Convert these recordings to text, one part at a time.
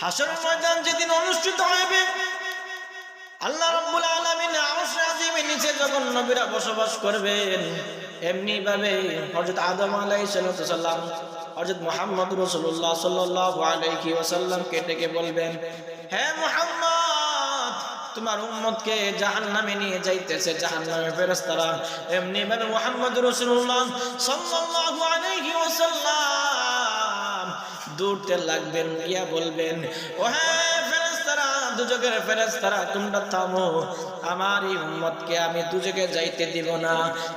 হাসরের ময়দান যেদিন অনুষ্ঠিত হবে, আল্লাহ রাব্বুল আলামিন আরশের আযীমের নিচে যখন নবীরা বসবাস করবেন, এমনি ভাবে হযরত আদম আলাইহিস সালাম হযরত মুহাম্মদ রাসূলুল্লাহ সাল্লাল্লাহু আলাইহি ওয়াসাল্লামকে ডেকে বলবেন, হে মুহাম্মদ, তোমার উম্মতকে জাহান্নামে নিয়ে যাইতেছে জাহান্নামের ফেরেশতারা। এমনি ভাবে মুহাম্মদ রাসূলুল্লাহ সাল্লাল্লাহু আলাইহি ওয়াসাল্লাম দৌড়তে লাগবেন, গিয়া বলবেন, ও হে ফেরেশতারা, দুজকের ফেরেশতারা, তোমরা থামো, আমার এই উম্মতকে আমি দুজকে যাইতে দিব না।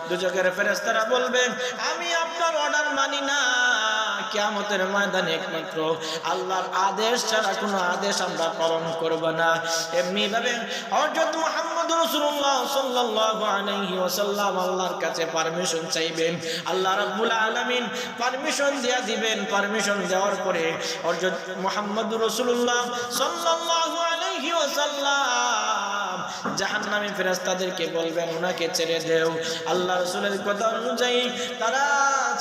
দুজকের ফেরেশতারা বলবেন, আমি আপনার অর্ডার মানি না। কিয়ামতের ময়দানে একমাত্র আল্লাহর আদেশ ছাড়া কোনো আদেশ আমরা পালন করব না। এমনি ভাবে হযরত মুহাম্মদ রাসূলুল্লাহ সাল্লাল্লাহু আলাইহি ওয়াসাল্লাম আল্লাহর কাছে পারমিশন চাইবেন। আল্লাহ রাব্বুল আলামিন পারমিশন দিয়া দিবেন। পারমিশন দেওয়ার পরে হযরত মুহাম্মদ রাসূলুল্লাহ সাল্লাল্লাহু আলাইহি ওয়াসাল্লাম জাহান্নামী ফেরেশতাদেরকে বলবেন, ওনাকে ছেড়ে দেও। আল্লাহ রাসূলের কথা অনুযায়ী তারা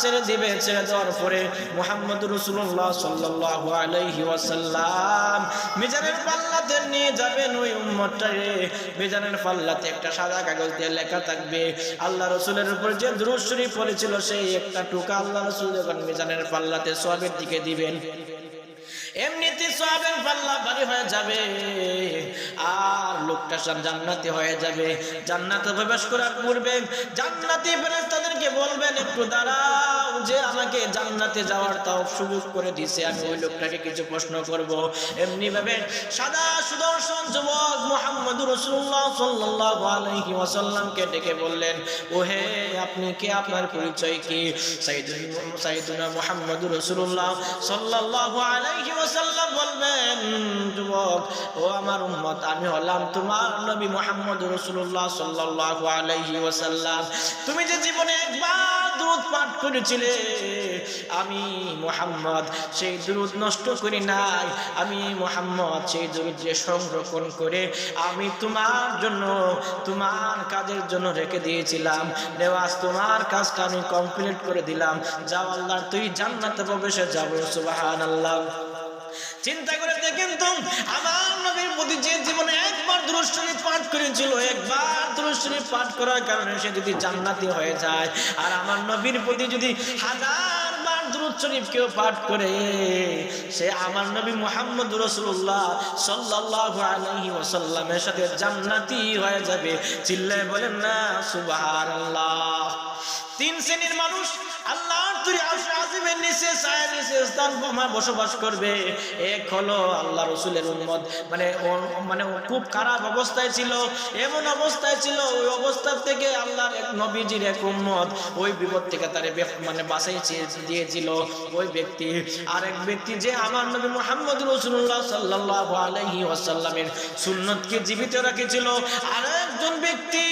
ছেড়ে দিবে। ছেড়ে দেওয়ার পরে মুহাম্মদ রাসূলুল্লাহ সাল্লাল্লাহু আলাইহি ওয়াসাল্লাম মিজানের পাল্লাতে নিয়ে যাবেন ওই উম্মতটারে। মিজানের পাল্লাতে একটা সাদা কাগজ দিয়ে লেখা থাকবে আল্লাহ রাসূলের উপর যে দুরূদ শরীফ পড়েছিল সেই একটা টুকা আল্লাহ রাসূল যখন মিজানের পাল্লাতে সওয়াবের দিকে দিবেন, এমনিতে সওয়াবের পাল্লা ভারী হয়ে যাবে আর লোকটা সব জান্নাতি হয়ে যাবে। জান্নাতে প্রবেশ করার পূর্বে জান্নাতি ফেরেশতাদেরকে বলবেন, একটু দাঁড়াও, যে আমাকে জান্নাতে যাওয়ার তাও সুযোগ করে দিয়েছে, আমি ওই লোকটাকে কিছু প্রশ্ন করব। এমনি ভাবে সাদা সুদর্শন যুবক মুহাম্মদ রাসূলুল্লাহ সাল্লাল্লাহু আলাইহি ওয়াসাল্লামকে ডেকে বললেন, ও হে, আপনি কে, আপনার পরিচয় কি? সাইয়েদুনা মুহাম্মদ রাসূলুল্লাহ সাল্লাল্লাহু আলাইহি ওয়াসাল্লাম বলবেন, যুবক, ও আমার উম্মত, আমি হলাম তোমার নবী মুহাম্মদ রাসূলুল্লাহ সাল্লাল্লাহু আলাইহি ওয়াসাল্লাম। তুমি যে জীবনে একবার দুরূদ পাঠ করেছিলে, আমি মুহাম্মদ সেই দুরূদ নষ্ট করি নাই। আমি মুহাম্মদ সেই দুরূদ যে সংরক্ষণ করে আমি তোমার জন্য, তোমার কাজের জন্য রেখে দিয়েছিলাম। নেওয়াজ তোমার কাজটা আমি কমপ্লিট করে দিলাম। যাও, আল্লাহ তুই জান্নাতে প্রবেশে যাবো। সুবহানাল্লাহ। চিন্তা করে দেখেন তো, আমার নবীর প্রতি যে জীবনে একবার দুরূদ শরীফ পাঠ করেছিল, একবার দুরূদ শরীফ পাঠ করার কারণে সে যদি জান্নাতি হয়ে যায়, আর আমার নবীর প্রতি যদি হাজার বার দুরূদ শরীফ কেউ পাঠ করে, সে আমার নবী মুহাম্মদ রাসূলুল্লাহ সাল্লাল্লাহু আলাইহি ওয়াসাল্লামের সাথে জান্নাতি হয়ে যাবে। চিল্লায় বলেন না সুবহানাল্লাহ। তিন শ্রেণীর মানুষ আল্লাহর তৈরি আরশের আযীমের নিচে ছায়ার নিচে স্থান বসবাস করবে। এক হলো আল্লাহ রাসূলের উম্মত, মানে খুব খারাপ অবস্থায় ছিল, এমন অবস্থায় ছিল, ওই অবস্থা থেকে আল্লাহর এক নবীজির এক উম্মত ওই বিপদ থেকে তারে বাঁচাই দিয়েছিল ওই ব্যক্তি। আরেক ব্যক্তি যে আমার নবী মুহাম্মদ রাসূলুল্লাহ সাল্লাল্লাহু আলাইহি ওয়াসাল্লামের সুন্নতকে জীবিত রেখেছিল। আরেকজন ব্যক্তি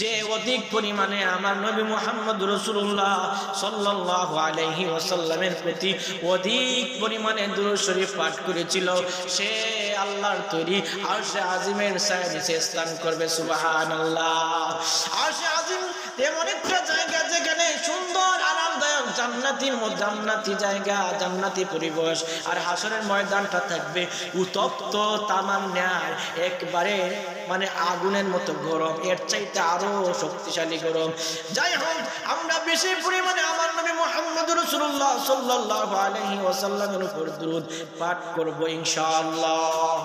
যে অধিক পরিমাণে আমার নবী মুহাম্মদ রাসূলুল্লাহ সাল্লাল্লাহু আলাইহি ওয়াসাল্লামের প্রতি অধিক পরিমাণে দুরূদ শরীফ পাঠ করেছিল, সে আল্লাহর তৈরি আরশে আযীমের ছায়ার নিচে স্থান করবে। সুবহানাল্লাহ। আরশে আযীম এমন একটা জায়গা যেখানে সুন্দর আরামদায়ক জান্নাতি জায়গা, জান্নাতি পরিবেশ, আর হাসরের ময়দানটা থাকবে উত্তপ্ত তামার ন্যায়, একবারে আগুনের মতো গরম, এর চাইতে আরো শক্তিশালী গরম। যাই হোক, আমরা বেশি পরিমাণে আমার নবী মুহাম্মদ রাসূলুল্লাহ সাল্লাল্লাহু আলাইহি ওয়াসাল্লামের উপর দুরূদ পাঠ করব ইনশাআল্লাহ।